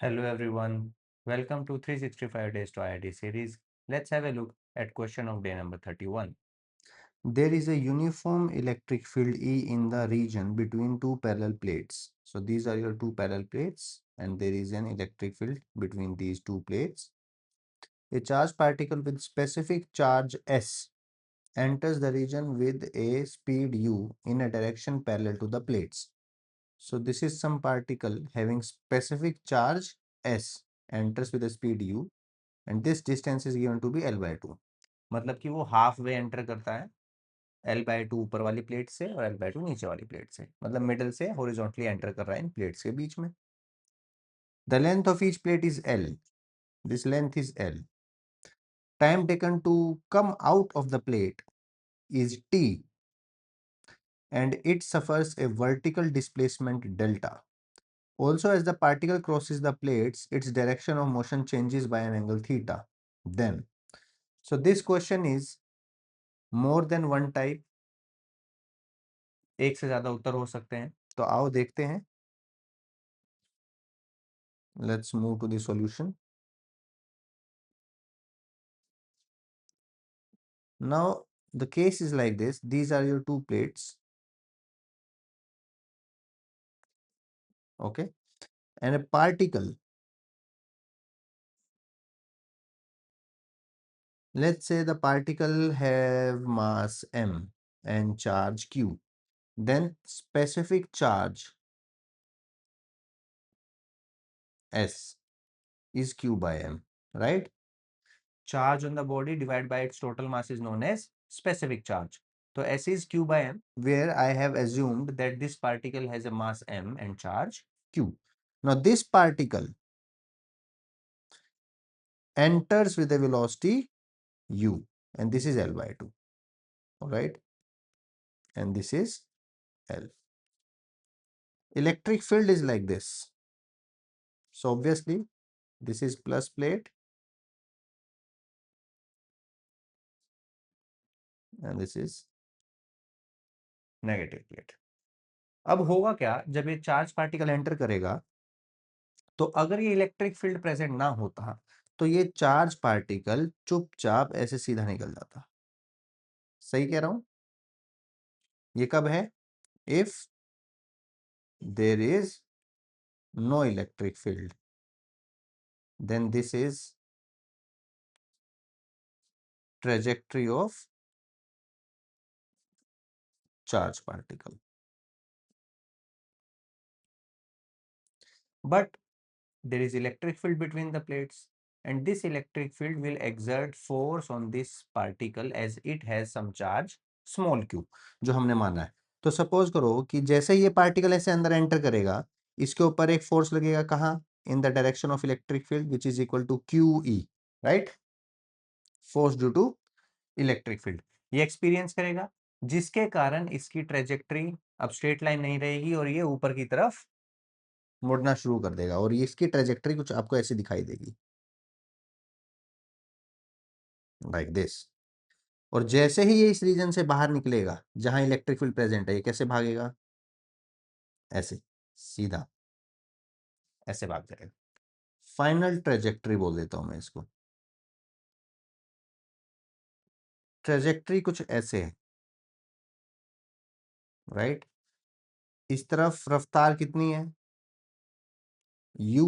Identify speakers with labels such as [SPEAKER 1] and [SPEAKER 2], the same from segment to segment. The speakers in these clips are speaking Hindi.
[SPEAKER 1] Hello everyone, welcome to 365 Days to IIT series. Let's have a look at question of day number 31. There is a uniform electric field E in the region between two parallel plates. So these are your two parallel plates and there is an electric field between these two plates. A charged particle with specific charge S enters the region with a speed U in a direction parallel to the plates. So this is some particle having specific charge S enters with a speed U and this distance is given to be L/2. मतलब कि वो हाफ वे एंटर करता है L/2 ऊपर वाली प्लेट से और L/2 नीचे वाली प्लेट से, मतलब मिडल से हॉरिजॉन्टली एंटर कर रहा है इन प्लेट्स के बीच में. The length of each plate is L. This length is L. Time taken to come out of the plate is T and it suffers a vertical displacement delta. Also, as the particle crosses the plates, its direction of motion changes by an angle theta. Then, so this question is more than one type. एक से ज्यादा उत्तर हो सकते हैं, तो आओ देखते हैं. Let's move to the solution. Now the case is like this. These are your two plates, okay, and a particle. Let's say the particle have mass m and charge q. Then specific charge s is q by m, right? Charge on the body divided by its total mass is known as specific charge. So S is Q by M, where I have assumed that this particle has a mass M and charge Q. Now this particle enters with a velocity U, and this is L/2, all right? And this is L. Electric field is like this. So obviously this is plus plate and this is negative plate. अब होगा क्या, जब ये चार्ज पार्टिकल एंटर करेगा तो अगर ये इलेक्ट्रिक फील्ड प्रेजेंट ना होता तो ये चार्ज पार्टिकल चुपचाप ऐसे सीधा निकल जाता. सही कह रहा हूं? ये कब है? If there is no electric field, then this is trajectory of charge particle. But there is electric field between the plates and this electric field will exert force on this particle as it has some charge small q, जो हमने माना है. तो सपोज करो कि जैसे ये पार्टिकल ऐसे अंदर एंटर करेगा, इसके ऊपर एक फोर्स लगेगा कहाँ? In the direction of electric field which is equal to QE, right? Force due to electric field. ये एक्सपीरियंस करेगा जिसके कारण इसकी ट्रेजेक्ट्री अब स्ट्रेट लाइन नहीं रहेगी और ये ऊपर की तरफ मुड़ना शुरू कर देगा और ये इसकी ट्रेजेक्ट्री कुछ आपको ऐसी दिखाई देगी लाइक दिस. और जैसे ही ये इस रीजन से बाहर निकलेगा जहां इलेक्ट्रिक फील्ड प्रेजेंट है, ये कैसे भागेगा? ऐसे सीधा ऐसे भाग जाएगा. फाइनल ट्रेजेक्ट्री बोल देता हूं मैं इसको. ट्रेजेक्ट्री कुछ ऐसे है, राइट? इस तरफ रफ्तार कितनी है? u.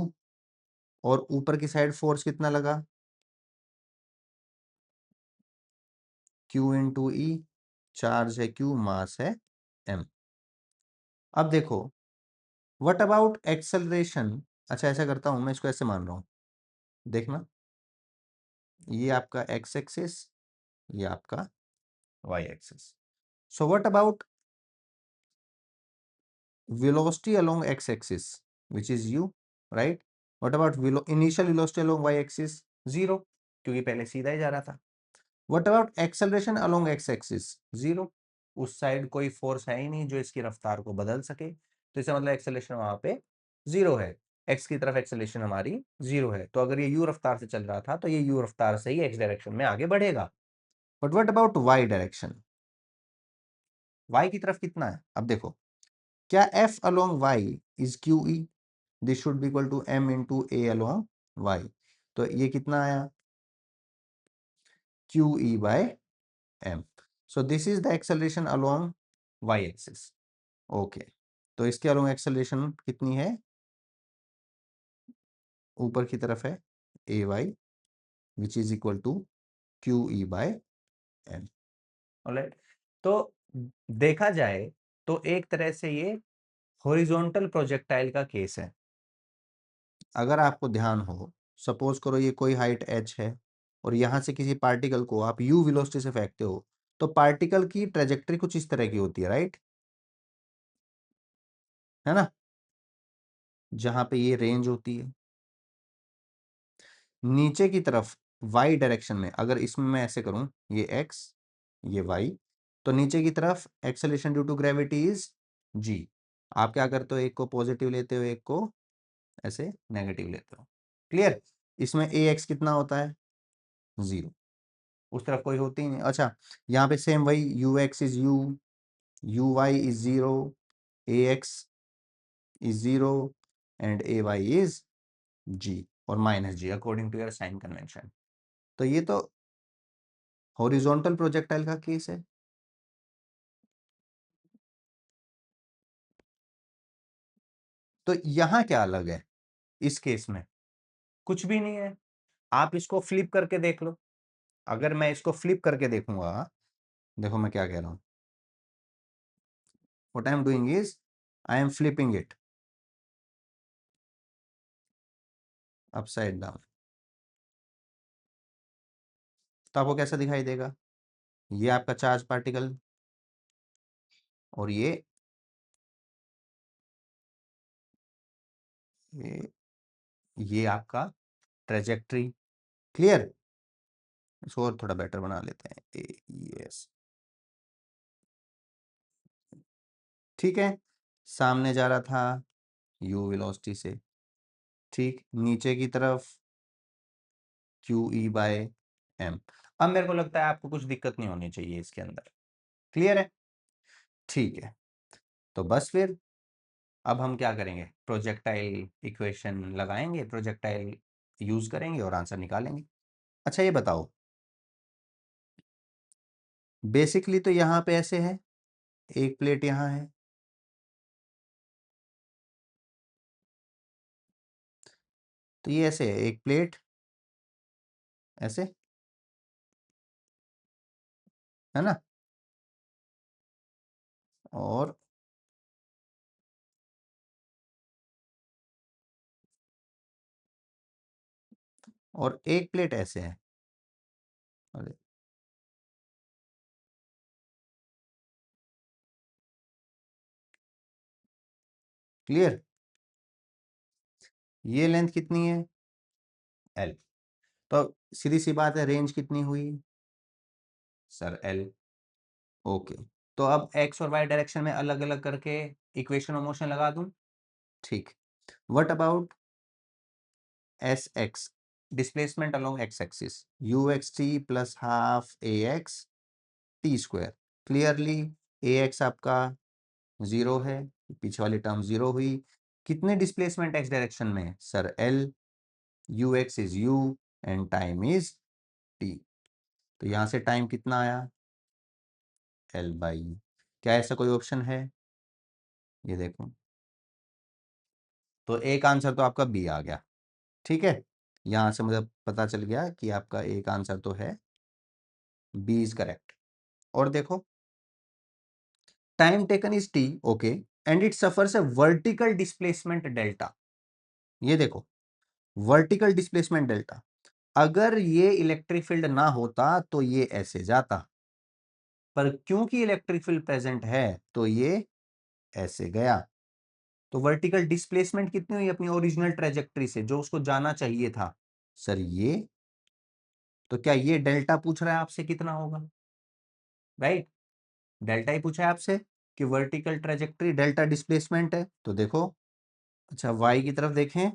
[SPEAKER 1] और ऊपर की साइड फोर्स कितना लगा? q इंटू ई. चार्ज है q, मास है m. अब देखो व्हाट अबाउट एक्सेलरेशन. अच्छा ऐसा करता हूं मैं, इसको ऐसे मान रहा हूं, देखना. ये आपका x एक्सिस, ये आपका y axis. So what about velocity along x axis which is u, right? What about initial velocity along y axis? Zero, क्योंकि पहले सीधा ही जा रहा था. What about acceleration along x axis? Zero. उस साइड कोई फोर्स है ही नहीं जो इसकी रफ्तार को बदल सके, तो इसका मतलब एक्सेलरेशन वहां पे जीरो है. x की तरफ एक्सेलरेशन हमारी जीरो है, तो अगर ये u रफ्तार से चल रहा था तो ये u रफ्तार से ही x डायरेक्शन में आगे बढ़ेगा. But what about y direction? y की तरफ कितना है? अब देखो, क्या f along y is QE? This should be equal to m into a along y। तो ये कितना आया, Q E by M. So this is the acceleration along y axis. Okay, तो इसके अलोंग एक्सेलरेशन कितनी है, ऊपर की तरफ है A Y which is equal to Q E by M. Alright, तो देखा जाए तो एक तरह से ये हॉरिजॉन्टल प्रोजेक्टाइल का केस है। अगर आपको ध्यान हो, सपोज करो ये कोई हाइट h है और यहां से किसी पार्टिकल को आप u वेलोसिटी से फेंकते हो, तो पार्टिकल की ट्रेजेक्टरी कुछ इस तरह की होती है, राइट, है ना, जहां पे ये रेंज होती है। नीचे की तरफ y डायरेक्शन में अगर इसमें मैं ऐसे करूं, ये x ये y, तो नीचे की तरफ acceleration due to gravity is g। आप क्या करते हो, एक को पॉजिटिव लेते हो, एक को ऐसे नेगेटिव लेते हो। क्लियर, इसमें ax कितना होता है, 0, उस तरफ कोई होती ही नहीं। अच्छा, यहाँ पे सेम वही ux is u, uy is 0, ax is 0 and ay is g और minus G according to your sign convention. तो ये तो हॉरिजॉन्टल प्रोजेक्टाइल का केस है। तो यहां क्या अलग है, इस केस में कुछ भी नहीं है। आप इसको फ्लिप करके देख लो। अगर मैं इसको फ्लिप करके देखूंगा, देखो मैं क्या कह रहा हूं, what I am doing is I am flipping it upside down. तो आपको कैसा दिखाई देगा, ये आपका चार्ज पार्टिकल और ये ये आपका ट्रेजेक्ट्री। क्लियर, इसको और थोड़ा बेटर बना लेते हैं, एस। ठीक है, सामने जा रहा था u वेलोसिटी से, ठीक, नीचे की तरफ क्यू ई बाय एम। अब मेरे को लगता है आपको कुछ दिक्कत नहीं होनी चाहिए इसके अंदर। क्लियर है, ठीक है, तो बस फिर अब हम क्या करेंगे, प्रोजेक्टाइल इक्वेशन लगाएंगे, प्रोजेक्टाइल यूज करेंगे और आंसर निकालेंगे। अच्छा ये बताओ, बेसिकली तो यहाँ पे ऐसे है, एक प्लेट यहाँ है, तो ये ऐसे है, एक प्लेट ऐसे, है ना, और एक प्लेट ऐसे है। अरे, क्लियर, ये लेंथ कितनी है, एल। तो सीधी सी बात है, रेंज कितनी हुई सर, एल। ओके, तो अब एक्स और वाई डायरेक्शन में अलग अलग करके इक्वेशन ऑफ मोशन लगा दूं, ठीक। What about S x, displacement along x axis, you x T plus half A x T square. Clearly A x आपका 0 है, पीछे वाली टर्म 0 हुई। कितने डिस्प्लेसमेंट एक्स डायरेक्शन में sir, L, you x is you and time is T. तो यहां से टाइम कितना आया, एल बाई। क्या ऐसा कोई ऑप्शन है, ये देखो, तो एक आंसर तो आपका बी आ गया। ठीक है, यहां से मुझे पता चल गया कि आपका एक आंसर तो है, बी इज करेक्ट। और देखो, time taken is T, okay, and it suffers a vertical displacement delta. ये देखो, वर्टिकल डिस्प्लेसमेंट डेल्टा, अगर ये इलेक्ट्रिक फील्ड ना होता तो ये ऐसे जाता, पर क्योंकि इलेक्ट्रिक फील्ड प्रेजेंट है तो ये ऐसे गया। तो वर्टिकल डिस्प्लेसमेंट कितनी हुई अपनी ओरिजिनल ट्रेजेक्टरी से, जो उसको जाना चाहिए था सर ये। तो क्या ये डेल्टा पूछ रहा है आपसे कितना होगा, राइट, डेल्टा ही पूछा है आपसे कि वर्टिकल ट्रेजेक्टरी डेल्टा डिस्प्लेसमेंट है। तो देखो, अच्छा वाई की तरफ देखें,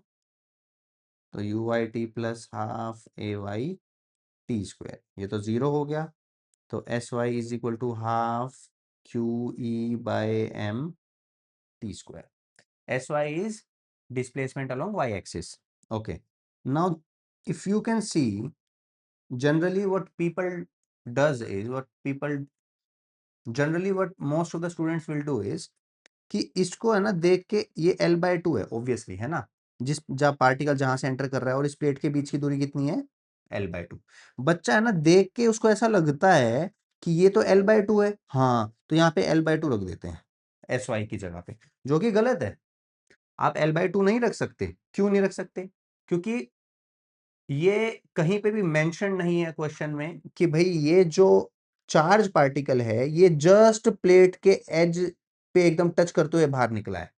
[SPEAKER 1] तो U Y T plus half A Y T square, ये तो 0 हो गया। तो S Y is equal to half Q E by M T square. S Y is displacement along y axis. Okay, now if you can see, generally what people does is, what most of the students will do is कि इसको है ना देख के, ये L/2 है ऑब्वियसली, है ना, जिस जहाँ पार्टिकल जहां से एंटर कर रहा है और इस प्लेट के बीच की दूरी कितनी है, L/2। बच्चा है ना देख के उसको ऐसा लगता है कि ये तो L/2 है, हाँ तो यहाँ पे L/2 रख देते हैं SY की जगह पे, जो कि गलत है। आप L/2 नहीं रख सकते। क्यों नहीं रख सकते? क्योंकि ये कहीं पे भी मेंशन नहीं है क्वेश्चन में कि भाई ये जो चार्ज पार्टिकल है ये जस्ट प्लेट के एज पे एकदम टच करते हुए बाहर निकला है।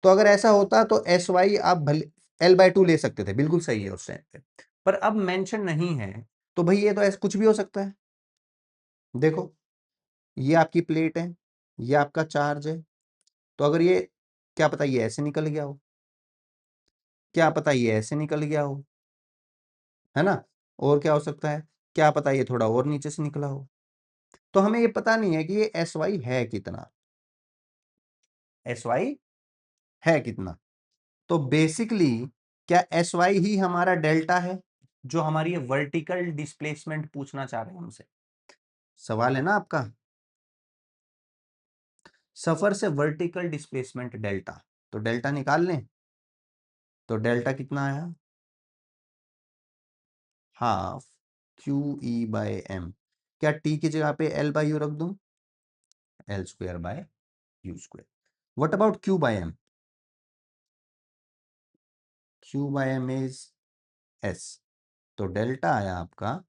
[SPEAKER 1] तो अगर ऐसा होता तो SY आप भले L/2 ले सकते थे, बिल्कुल सही है उस टाइम पे, पर अब मेंशन नहीं है, तो भाई ये तो ऐसा कुछ भी हो सकता है। देखो, ये आपकी प्लेट है, ये आपका चार्ज है, तो अगर ये, क्या पता ये ऐसे निकल गया हो, क्या पता ये ऐसे निकल गया हो, है ना, और क्या हो सकता है, क्या पता ये थोड़ा और नीचे से निकला हो। तो हमें ये पता नहीं है कि ये SY है कितना, SY है कितना। तो बेसिकली क्या SY ही हमारा डेल्टा है, जो हमारी वर्टिकल डिस्प्लेसमेंट पूछना चाह रहे हैं हमसे? सवाल है ना आपका, सफर से वर्टिकल डिस्प्लेसमेंट डेल्टा, तो डेल्टा निकाल लें। तो डेल्टा कितना आया, हाफ QE/m। क्या टी की जगह पे L/U रख दूं, L²/U²। What about Q/m? Q/m is S। तो डेल्टा आया आपका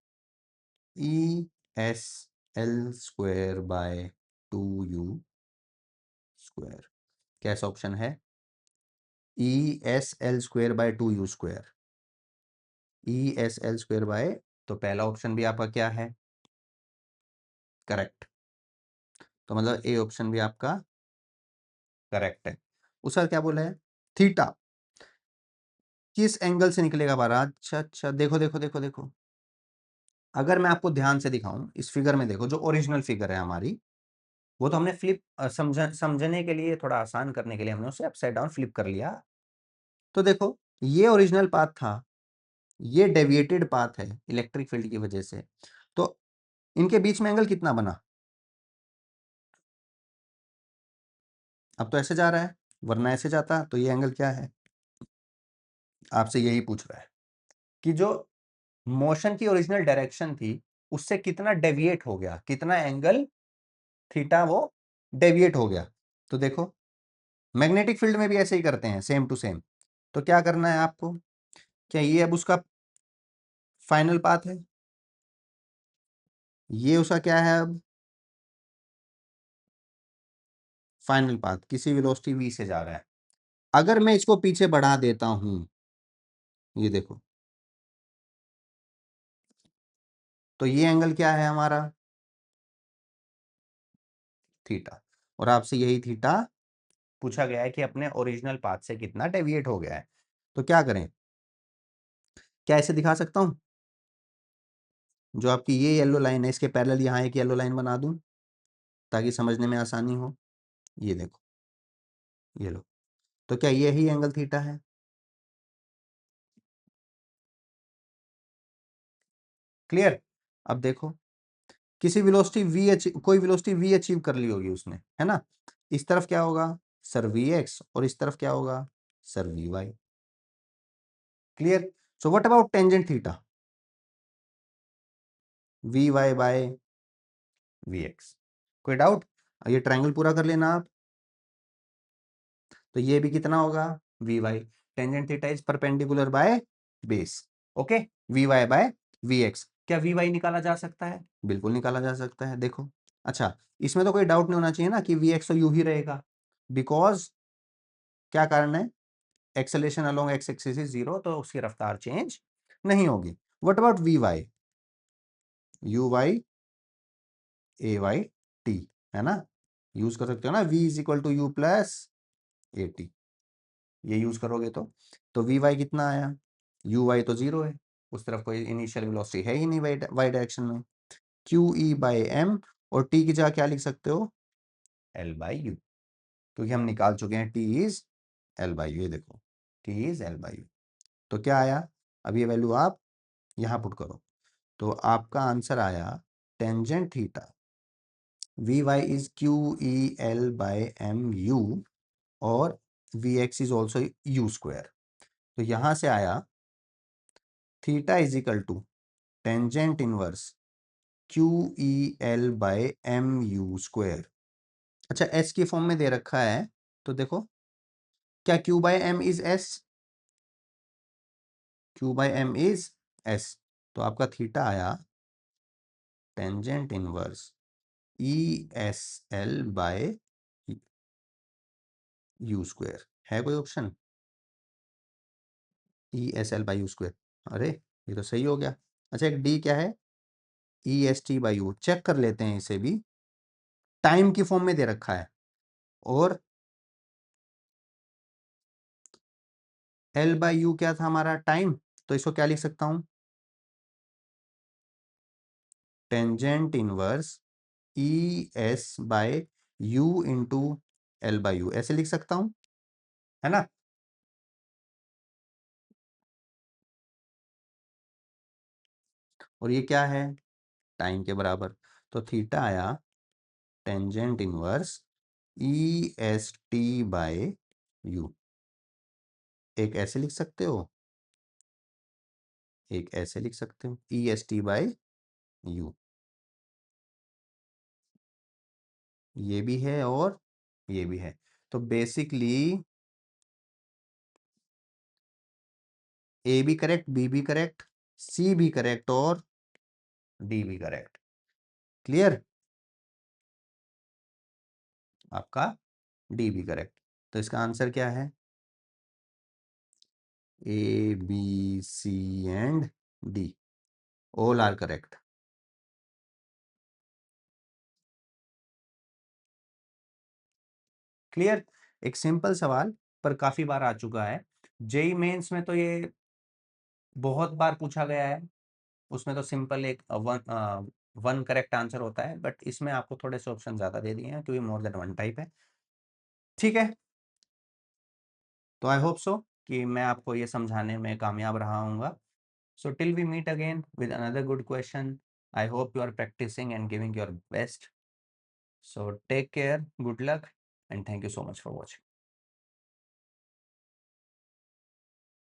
[SPEAKER 1] ESL²/2U²। कैसा ऑप्शन है, ESL²/2U²। ESL² बाय, तो पहला ऑप्शन भी आपका क्या है, करेक्ट। तो मतलब ए ऑप्शन भी आपका करेक्ट है। उसका क्या बोला है, थीटा किस एंगल से निकलेगा बाहर। अच्छा अच्छा, देखो देखो देखो देखो, अगर मैं आपको ध्यान से दिखाऊं, इस फिगर में देखो, जो ओरिजिनल फिगर है हमारी, वो तो हमने फ्लिप समझने के लिए, थोड़ा आसान करने के लिए हमने उसे अपसाइड डाउन फ्लिप कर लिया। तो देखो, ये ओरिजिनल पाथ था, ये डेविएटेड पाथ है इलेक्ट्रिक फील्ड की वजह से। तो इनके बीच में एंगल कितना बना, अब तो ऐसे जा रहा है, वरना ऐसे जाता, तो ये एंगल क्या है, आपसे यही पूछ रहा है कि जो मोशन की ओरिजिनल डायरेक्शन थी उससे कितना डेविएट हो गया, कितना एंगल थीटा वो डेविएट हो गया। तो देखो, मैग्नेटिक फील्ड में भी ऐसे ही करते हैं, सेम टू सेम। तो क्या करना है आपको, क्या ये अब उसका फाइनल पाथ है, ये उसका क्या है अब फाइनल पाथ, किसी वेलोसिटी v से जा रहा है। अगर मैं इसको पीछे बढ़ा देता हूं, ये देखो, तो ये एंगल क्या है हमारा, थीटा। और आपसे यही थीटा पूछा गया है कि अपने ओरिजिनल पाथ से कितना डेविएट हो गया है। तो क्या करें, क्या ऐसे दिखा सकता हूं, जो आपकी ये येलो लाइन है इसके पैरेलल यहाँ एक येलो लाइन बना दूं ताकि समझने में आसानी हो। ये देखो, ये लो, तो क्या ये ही एंगल थीटा है, क्लियर। अब देखो, किसी वेलोसिटी v अचीव, कोई वेलोसिटी v अचीव कर ली होगी उसने, है ना, इस तरफ क्या होगा सर Vx, और इस तरफ क्या होगा sir Vy, clear. So what about tangent theta, Vy/Vx। कोई डाउट, ये ट्रायंगल पूरा कर लेना आप। तो ये भी कितना होगा Vy, tangent theta is perpendicular by base, okay. Vy/Vx, क्या Vy निकाला जा सकता है, बिल्कुल निकाला जा सकता है, देखो। अच्छा, इसमें तो कोई डाउट नहीं होना चाहिए ना कि Vx तो यू ही रहेगा, बिकॉज क्या कारण है, acceleration along x axis is 0, तो उसकी रफ्तार चेंज नहीं होगी। व्हाट अबाउट Vy, Uy/Ay/t, है ना, यूज कर सकते हो ना, V = U+AT, ये यूज करोगे तो Vy कितना आया, Uy तो 0 है, उस तरफ कोई इनिशियल वेलोसिटी है ही नहीं वाई डायरेक्शन में, QE/m, और t की जगह क्या लिख सकते हो L/U, क्योंकि हम निकाल चुके हैं t इज L/U। ये देखो, T is L by you. तो क्या आया, अब ये वैल्यू आप यहाँ पुट करो, तो आपका आंसर आया tangent theta V Y is Q E L by M U और V X is also U square. तो यहाँ से आया theta is equal to tangent inverse Q E L by M U square. अच्छा, एस की फॉर्म में दे रखा है, तो देखो क्या क्यू by M is S, Q by M is S, तो आपका थीटा आया tangent inverse E S L bye you square. है कोई option? E S L by you square, अरे ये तो सही हो गया। अच्छा, एक डी क्या है, E S T by U, check कर लेते हैं इसे भी, टाइम की फॉर्म में दे रखा है, और एल बाई यू क्या था हमारा, टाइम, तो इसको क्या लिख सकता हूं, tangent inverse E S by U into L by U, ऐसे लिख सकता हूं, है ना। और ये क्या है, टाइम के बराबर, तो थीटा आया tangent inverse E S T by U. एक ऐसे लिख सकते हो, एक ऐसे लिख सकते हो, E S T by U, ये भी है और ये भी है। तो बेसिकली ए भी करेक्ट, बी भी करेक्ट, सी भी करेक्ट और डी भी करेक्ट। क्लियर, आपका डी भी करेक्ट। तो इसका आंसर क्या है, A B C and D all are correct. Clear, एक सिंपल सवाल पर काफी बार आ चुका है, जेई मेंस में तो ये बहुत बार पूछा गया है, उसमें तो सिंपल एक वन करेक्ट आंसर होता है, बट इसमें आपको थोड़े से ऑप्शन ज्यादा दे दिए हैं क्योंकि मोर देन वन टाइप है। ठीक है, तो आई होप सो कि मैं आपको ये समझाने में कामयाब रहा हूँगा। So till we meet again with another good question, I hope you are practising and giving your best. So take care, good luck, and thank you so much for watching.